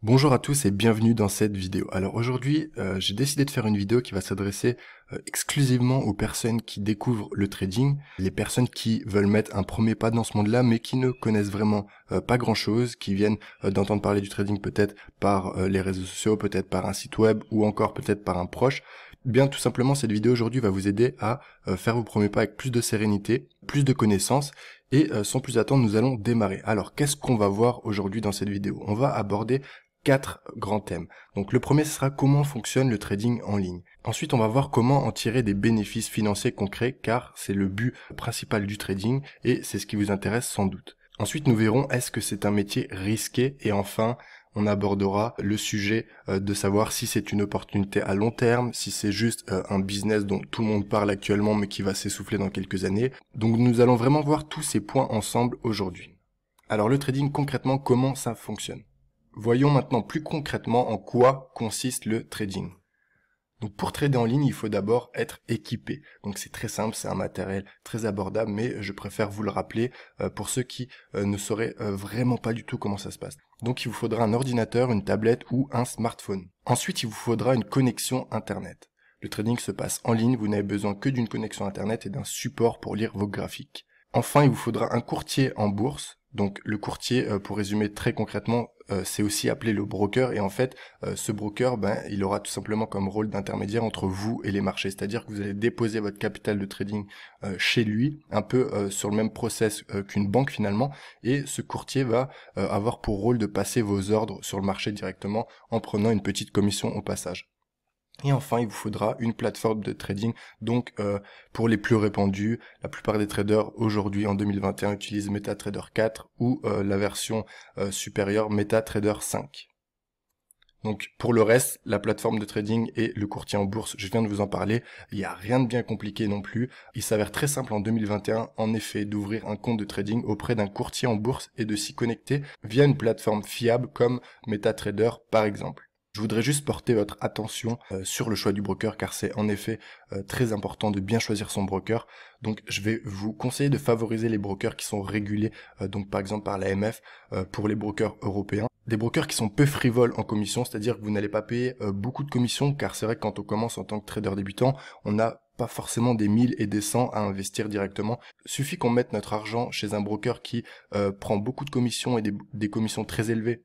Bonjour à tous et bienvenue dans cette vidéo. Alors aujourd'hui, j'ai décidé de faire une vidéo qui va s'adresser exclusivement aux personnes qui découvrent le trading, les personnes qui veulent mettre un premier pas dans ce monde-là mais qui ne connaissent vraiment pas grand-chose, qui viennent d'entendre parler du trading peut-être par les réseaux sociaux, peut-être par un site web ou encore peut-être par un proche. Bien tout simplement, cette vidéo aujourd'hui va vous aider à faire vos premiers pas avec plus de sérénité, plus de connaissances et sans plus attendre, nous allons démarrer. Alors, qu'est-ce qu'on va voir aujourd'hui dans cette vidéo? On va aborder 4 grands thèmes. Donc le premier, ce sera comment fonctionne le trading en ligne. Ensuite, on va voir comment en tirer des bénéfices financiers concrets, car c'est le but principal du trading et c'est ce qui vous intéresse sans doute. Ensuite, nous verrons est-ce que c'est un métier risqué, et enfin, on abordera le sujet de savoir si c'est une opportunité à long terme, si c'est juste un business dont tout le monde parle actuellement mais qui va s'essouffler dans quelques années. Donc nous allons vraiment voir tous ces points ensemble aujourd'hui. Alors le trading, concrètement, comment ça fonctionne? Voyons maintenant plus concrètement en quoi consiste le trading. Donc pour trader en ligne, il faut d'abord être équipé. Donc c'est très simple, c'est un matériel très abordable, mais je préfère vous le rappeler pour ceux qui ne sauraient vraiment pas du tout comment ça se passe. Donc il vous faudra un ordinateur, une tablette ou un smartphone. Ensuite, il vous faudra une connexion Internet. Le trading se passe en ligne, vous n'avez besoin que d'une connexion Internet et d'un support pour lire vos graphiques. Enfin, il vous faudra un courtier en bourse. Donc le courtier, pour résumer très concrètement, c'est aussi appelé le broker, et en fait ce broker, il aura tout simplement comme rôle d'intermédiaire entre vous et les marchés, c'est-à-dire que vous allez déposer votre capital de trading chez lui, un peu sur le même process qu'une banque finalement, et ce courtier va avoir pour rôle de passer vos ordres sur le marché directement en prenant une petite commission au passage. Et enfin, il vous faudra une plateforme de trading. Donc, pour les plus répandus, la plupart des traders aujourd'hui en 2021 utilisent MetaTrader 4 ou la version supérieure MetaTrader 5. Donc, pour le reste, la plateforme de trading et le courtier en bourse, je viens de vous en parler. Il n'y a rien de bien compliqué non plus. Il s'avère très simple en 2021, en effet, d'ouvrir un compte de trading auprès d'un courtier en bourse et de s'y connecter via une plateforme fiable comme MetaTrader par exemple. Je voudrais juste porter votre attention sur le choix du broker, car c'est en effet très important de bien choisir son broker. Donc je vais vous conseiller de favoriser les brokers qui sont régulés, donc par exemple par l'AMF, pour les brokers européens. Des brokers qui sont peu frivoles en commission, c'est-à-dire que vous n'allez pas payer beaucoup de commissions, car c'est vrai que quand on commence en tant que trader débutant, on n'a pas forcément des 1000 et des 100 à investir directement. Suffit qu'on mette notre argent chez un broker qui prend beaucoup de commissions et des commissions très élevées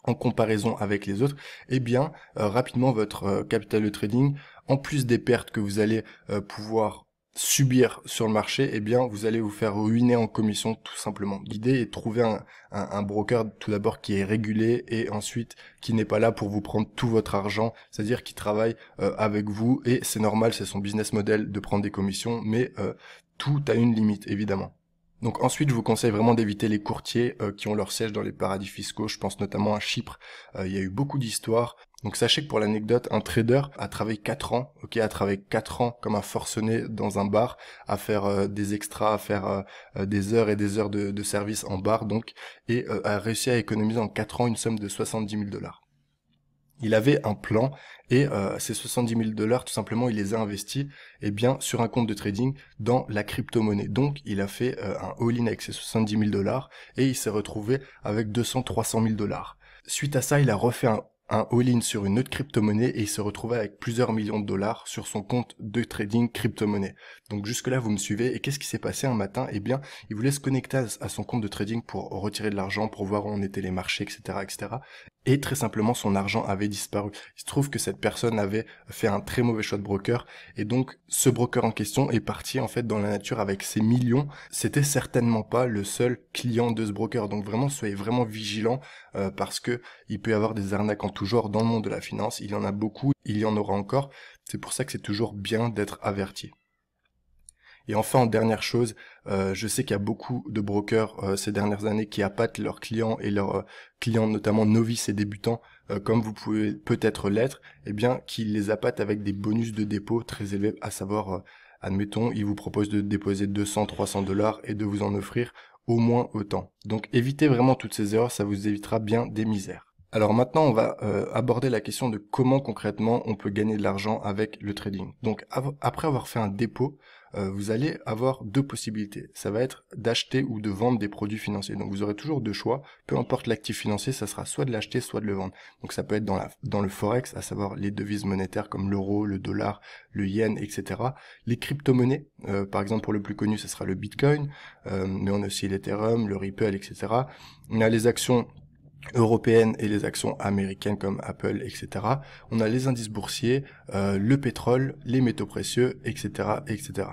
en comparaison avec les autres, et bien rapidement votre capital de trading, en plus des pertes que vous allez pouvoir subir sur le marché, et bien vous allez vous faire ruiner en commission tout simplement. L'idée est de trouver un broker tout d'abord qui est régulé et ensuite qui n'est pas là pour vous prendre tout votre argent, c'est-à-dire qui travaille avec vous, et c'est normal, c'est son business model de prendre des commissions, mais tout a une limite évidemment. Donc ensuite, je vous conseille vraiment d'éviter les courtiers qui ont leur siège dans les paradis fiscaux. Je pense notamment à Chypre. Il y a eu beaucoup d'histoires. Donc sachez que pour l'anecdote, un trader a travaillé 4 ans, a travaillé 4 ans comme un forcené dans un bar, à faire des extras, à faire des heures et des heures de service en bar, donc, et a réussi à économiser en 4 ans une somme de 70 000 $. Il avait un plan et ces 70 000 $, tout simplement, il les a investis sur un compte de trading dans la crypto-monnaie. Donc, il a fait un all-in avec ses 70 000 $ et il s'est retrouvé avec 200-300 000 $. Suite à ça, il a refait un all-in sur une autre crypto-monnaie et il se retrouvait avec plusieurs millions de dollars sur son compte de trading crypto-monnaie. Donc jusque-là, vous me suivez. Et qu'est-ce qui s'est passé un matin? Il voulait se connecter à son compte de trading pour retirer de l'argent, pour voir où en étaient les marchés, etc., etc. Et très simplement, son argent avait disparu. Il se trouve que cette personne avait fait un très mauvais choix de broker, et donc ce broker en question est parti en fait dans la nature avec ses millions. C'était certainement pas le seul client de ce broker, donc vraiment soyez vraiment vigilants parce que il peut y avoir des arnaques en tout genre dans le monde de la finance. Il y en a beaucoup, il y en aura encore. C'est pour ça que c'est toujours bien d'être averti. Et enfin, en dernière chose, je sais qu'il y a beaucoup de brokers ces dernières années qui appâtent leurs clients et leurs clients notamment novices et débutants, comme vous pouvez peut-être l'être, qui les appâtent avec des bonus de dépôt très élevés, à savoir, admettons, ils vous proposent de déposer 200-300 $ et de vous en offrir au moins autant. Donc évitez vraiment toutes ces erreurs, ça vous évitera bien des misères. Alors maintenant, on va aborder la question de comment concrètement on peut gagner de l'argent avec le trading. Donc après avoir fait un dépôt, vous allez avoir deux possibilités. Ça va être d'acheter ou de vendre des produits financiers. Donc vous aurez toujours deux choix. Peu importe l'actif financier, ça sera soit de l'acheter, soit de le vendre. Donc ça peut être dans le forex, à savoir les devises monétaires comme l'euro, le dollar, le yen, etc. Les crypto-monnaies, par exemple pour le plus connu, ce sera le Bitcoin, mais on a aussi l'Ethereum, le Ripple, etc. On a les actions européennes et les actions américaines comme Apple, etc. On a les indices boursiers, le pétrole, les métaux précieux, etc., etc.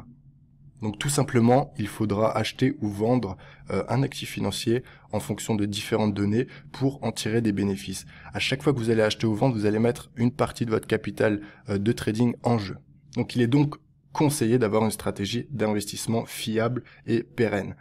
Donc tout simplement, il faudra acheter ou vendre un actif financier en fonction de différentes données pour en tirer des bénéfices. À chaque fois que vous allez acheter ou vendre, vous allez mettre une partie de votre capital de trading en jeu. Donc il est donc conseillé d'avoir une stratégie d'investissement fiable et pérenne.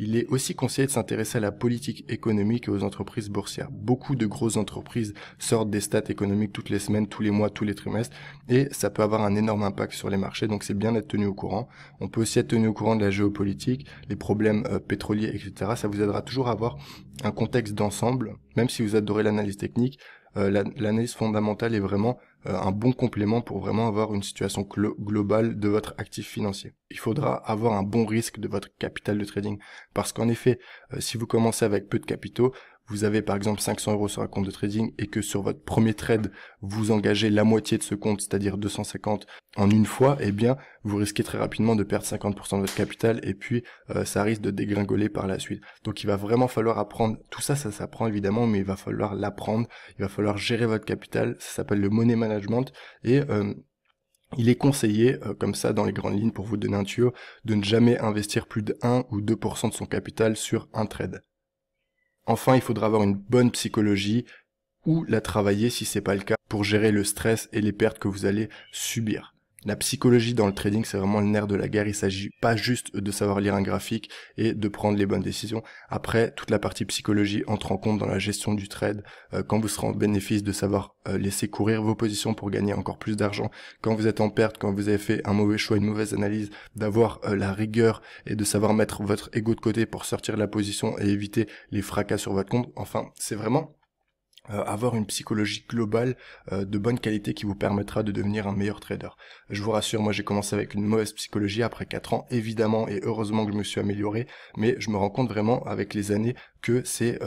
Il est aussi conseillé de s'intéresser à la politique économique et aux entreprises boursières. Beaucoup de grosses entreprises sortent des stats économiques toutes les semaines, tous les mois, tous les trimestres, et ça peut avoir un énorme impact sur les marchés, donc c'est bien d'être tenu au courant. On peut aussi être tenu au courant de la géopolitique, les problèmes pétroliers, etc. Ça vous aidera toujours à avoir un contexte d'ensemble, même si vous adorez l'analyse technique. L'analyse fondamentale est vraiment un bon complément pour vraiment avoir une situation globale de votre actif financier. Il faudra avoir un bon risque de votre capital de trading, parce qu'en effet, si vous commencez avec peu de capitaux, vous avez par exemple 500 € sur un compte de trading et que sur votre premier trade, vous engagez la moitié de ce compte, c'est-à-dire 250 en une fois, eh bien, vous risquez très rapidement de perdre 50% de votre capital et puis ça risque de dégringoler par la suite. Donc il va vraiment falloir apprendre, tout ça, ça s'apprend évidemment, mais il va falloir l'apprendre, il va falloir gérer votre capital, ça s'appelle le money management et il est conseillé, comme ça dans les grandes lignes pour vous donner un tuyau, de ne jamais investir plus de 1 ou 2% de son capital sur un trade. Enfin, il faudra avoir une bonne psychologie ou la travailler si c'est pas le cas pour gérer le stress et les pertes que vous allez subir. La psychologie dans le trading, c'est vraiment le nerf de la guerre. Il s'agit pas juste de savoir lire un graphique et de prendre les bonnes décisions. Après, toute la partie psychologie entre en compte dans la gestion du trade, quand vous serez en bénéfice de savoir laisser courir vos positions pour gagner encore plus d'argent, quand vous êtes en perte, quand vous avez fait un mauvais choix, une mauvaise analyse, d'avoir la rigueur et de savoir mettre votre ego de côté pour sortir de la position et éviter les fracas sur votre compte. Enfin, c'est vraiment avoir une psychologie globale de bonne qualité qui vous permettra de devenir un meilleur trader. Je vous rassure, moi j'ai commencé avec une mauvaise psychologie après 4 ans, évidemment, et heureusement que je me suis amélioré, mais je me rends compte vraiment avec les années que c'est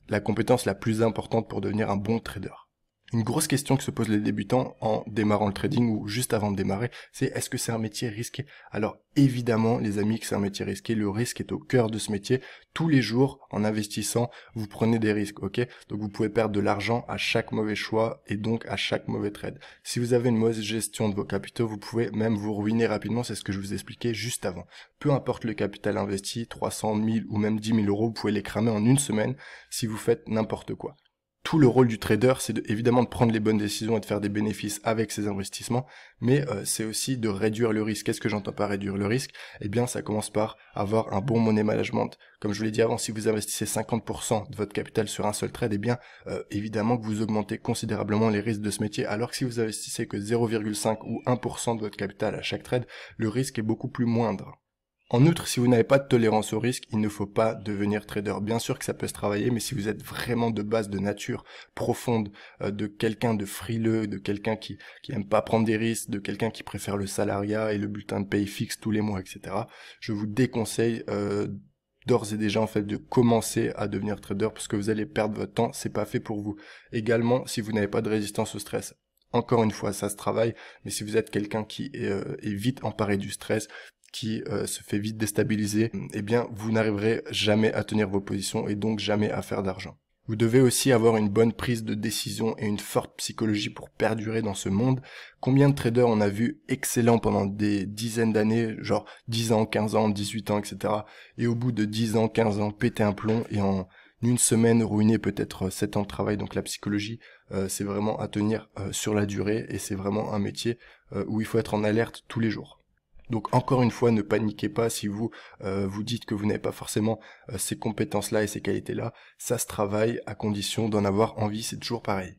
la compétence la plus importante pour devenir un bon trader. Une grosse question que se posent les débutants en démarrant le trading ou juste avant de démarrer, c'est est-ce que c'est un métier risqué? Alors évidemment les amis que c'est un métier risqué, le risque est au cœur de ce métier. Tous les jours en investissant, vous prenez des risques, ok? Donc vous pouvez perdre de l'argent à chaque mauvais choix et donc à chaque mauvais trade. Si vous avez une mauvaise gestion de vos capitaux, vous pouvez même vous ruiner rapidement, c'est ce que je vous expliquais juste avant. Peu importe le capital investi, 300 000 ou même 10 000 €, vous pouvez les cramer en une semaine si vous faites n'importe quoi. Tout le rôle du trader, c'est évidemment de prendre les bonnes décisions et de faire des bénéfices avec ses investissements, mais c'est aussi de réduire le risque. Qu'est-ce que j'entends par réduire le risque? Eh bien, ça commence par avoir un bon money management. Comme je vous l'ai dit avant, si vous investissez 50% de votre capital sur un seul trade, eh bien, évidemment que vous augmentez considérablement les risques de ce métier, alors que si vous investissez que 0,5 ou 1% de votre capital à chaque trade, le risque est beaucoup plus moindre. En outre, si vous n'avez pas de tolérance au risque, il ne faut pas devenir trader. Bien sûr que ça peut se travailler, mais si vous êtes vraiment de base, de nature profonde, de quelqu'un de frileux, de quelqu'un qui n'aime pas prendre des risques, de quelqu'un qui préfère le salariat et le bulletin de paye fixe tous les mois, etc., je vous déconseille d'ores et déjà en fait de commencer à devenir trader parce que vous allez perdre votre temps, c'est pas fait pour vous. Également, si vous n'avez pas de résistance au stress. Encore une fois, ça se travaille, mais si vous êtes quelqu'un qui est vite emparé du stress, qui se fait vite déstabiliser, eh bien vous n'arriverez jamais à tenir vos positions et donc jamais à faire d'argent. Vous devez aussi avoir une bonne prise de décision et une forte psychologie pour perdurer dans ce monde. Combien de traders on a vu excellents pendant des dizaines d'années, genre 10 ans, 15 ans, 18 ans, etc. Et au bout de 10 ans, 15 ans, péter un plomb et en une semaine ruiner peut-être 7 ans de travail. Donc la psychologie, c'est vraiment à tenir sur la durée et c'est vraiment un métier où il faut être en alerte tous les jours. Donc encore une fois, ne paniquez pas si vous vous dites que vous n'avez pas forcément ces compétences-là et ces qualités-là. Ça se travaille à condition d'en avoir envie, c'est toujours pareil.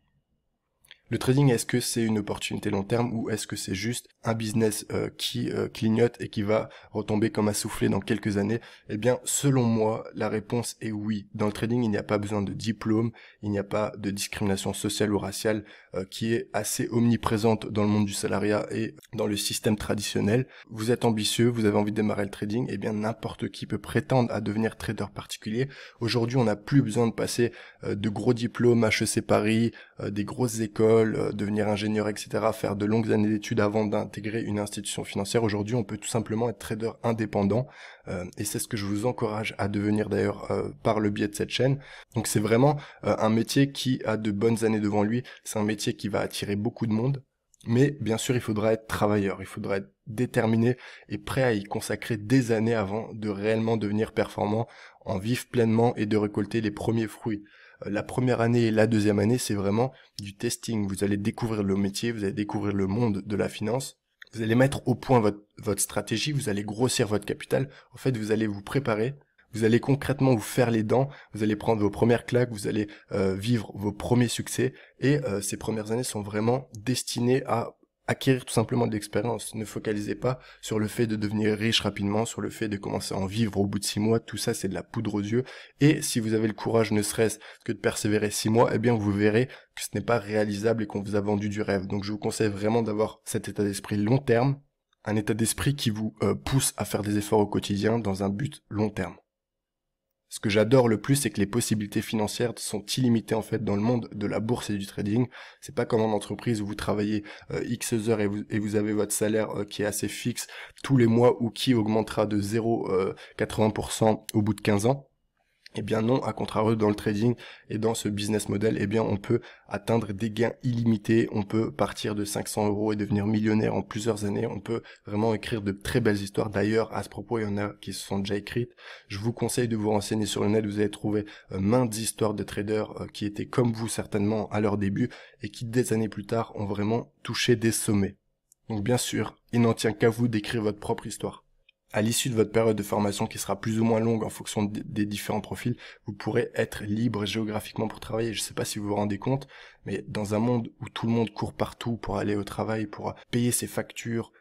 Le trading, est-ce que c'est une opportunité long terme ou est-ce que c'est juste un business qui clignote et qui va retomber comme un soufflé dans quelques années? Eh bien, selon moi, la réponse est oui. Dans le trading, il n'y a pas besoin de diplôme, il n'y a pas de discrimination sociale ou raciale qui est assez omniprésente dans le monde du salariat et dans le système traditionnel. Vous êtes ambitieux, vous avez envie de démarrer le trading, eh bien n'importe qui peut prétendre à devenir trader particulier. Aujourd'hui, on n'a plus besoin de passer de gros diplômes HEC Paris, des grosses écoles, devenir ingénieur, etc., faire de longues années d'études avant d'intégrer une institution financière. Aujourd'hui, on peut tout simplement être trader indépendant et c'est ce que je vous encourage à devenir d'ailleurs par le biais de cette chaîne. Donc c'est vraiment un métier qui a de bonnes années devant lui, c'est un métier qui va attirer beaucoup de monde, mais bien sûr il faudra être travailleur, il faudra être déterminé et prêt à y consacrer des années avant de réellement devenir performant, en vivre pleinement et de récolter les premiers fruits. La première année et la deuxième année, c'est vraiment du testing. Vous allez découvrir le métier, vous allez découvrir le monde de la finance. Vous allez mettre au point votre stratégie, vous allez grossir votre capital. En fait, vous allez vous préparer. Vous allez concrètement vous faire les dents, vous allez prendre vos premières claques, vous allez vivre vos premiers succès. Et ces premières années sont vraiment destinées à acquérir tout simplement de l'expérience. Ne focalisez pas sur le fait de devenir riche rapidement, sur le fait de commencer à en vivre au bout de 6 mois. Tout ça, c'est de la poudre aux yeux. Et si vous avez le courage, ne serait-ce que de persévérer 6 mois, eh bien, vous verrez que ce n'est pas réalisable et qu'on vous a vendu du rêve. Donc, je vous conseille vraiment d'avoir cet état d'esprit long terme, un état d'esprit qui vous pousse à faire des efforts au quotidien dans un but long terme. Ce que j'adore le plus, c'est que les possibilités financières sont illimitées en fait dans le monde de la bourse et du trading. C'est pas comme en entreprise où vous travaillez X heures et vous avez votre salaire qui est assez fixe tous les mois ou qui augmentera de 0,80% au bout de 15 ans. Eh bien non, à contrario, dans le trading et dans ce business model, eh bien on peut atteindre des gains illimités, on peut partir de 500 € et devenir millionnaire en plusieurs années, on peut vraiment écrire de très belles histoires. D'ailleurs, à ce propos, il y en a qui se sont déjà écrites. Je vous conseille de vous renseigner sur le net, vous allez trouver maintes histoires de traders qui étaient comme vous certainement à leur début et qui des années plus tard ont vraiment touché des sommets. Donc bien sûr, il n'en tient qu'à vous d'écrire votre propre histoire. À l'issue de votre période de formation qui sera plus ou moins longue en fonction des différents profils, vous pourrez être libre géographiquement pour travailler. Je ne sais pas si vous vous rendez compte, mais dans un monde où tout le monde court partout pour aller au travail, pour payer ses factures,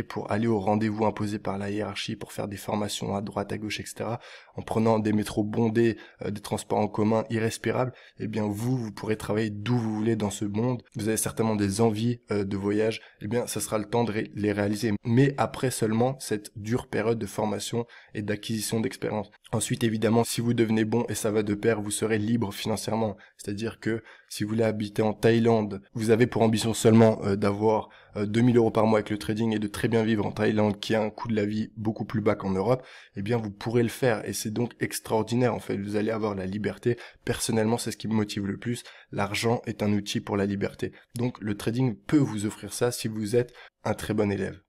pour aller au rendez-vous imposé par la hiérarchie, pour faire des formations à droite, à gauche, etc., en prenant des métros bondés, des transports en commun irrespirables, eh bien vous pourrez travailler d'où vous voulez dans ce monde. Vous avez certainement des envies de voyage, eh bien ça sera le temps de les réaliser, mais après seulement cette dure période de formation et d'acquisition d'expérience. Ensuite, évidemment, si vous devenez bon et ça va de pair, vous serez libre financièrement. C'est-à-dire que si vous voulez habiter en Thaïlande, vous avez pour ambition seulement d'avoir 2000 € par mois avec le trading et de très bien vivre en Thaïlande qui a un coût de la vie beaucoup plus bas qu'en Europe, eh bien vous pourrez le faire et c'est donc extraordinaire en fait. Vous allez avoir la liberté. Personnellement, c'est ce qui me motive le plus. L'argent est un outil pour la liberté. Donc le trading peut vous offrir ça si vous êtes un très bon élève.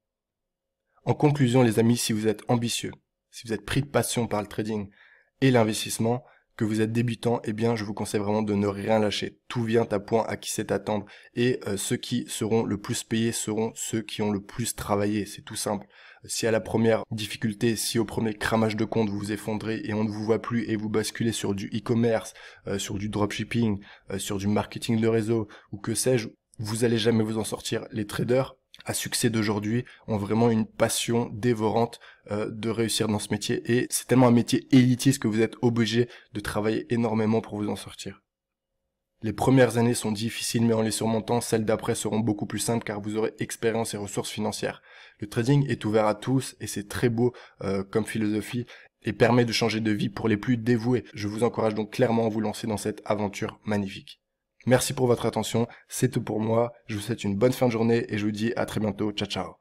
En conclusion, les amis, si vous êtes ambitieux, si vous êtes pris de passion par le trading et l'investissement, que vous êtes débutant, eh bien, je vous conseille vraiment de ne rien lâcher. Tout vient à point à qui sait attendre. Et ceux qui seront le plus payés seront ceux qui ont le plus travaillé. C'est tout simple. Si à la première difficulté, si au premier cramage de compte vous vous effondrez et on ne vous voit plus et vous basculez sur du e-commerce, sur du dropshipping, sur du marketing de réseau ou que sais-je, vous allez jamais vous en sortir. Les traders à succès d'aujourd'hui ont vraiment une passion dévorante de réussir dans ce métier et c'est tellement un métier élitiste que vous êtes obligé de travailler énormément pour vous en sortir. Les premières années sont difficiles mais en les surmontant, celles d'après seront beaucoup plus simples car vous aurez expérience et ressources financières. Le trading est ouvert à tous et c'est très beau comme philosophie et permet de changer de vie pour les plus dévoués. Je vous encourage donc clairement à vous lancer dans cette aventure magnifique. Merci pour votre attention, c'est tout pour moi, je vous souhaite une bonne fin de journée et je vous dis à très bientôt, ciao ciao.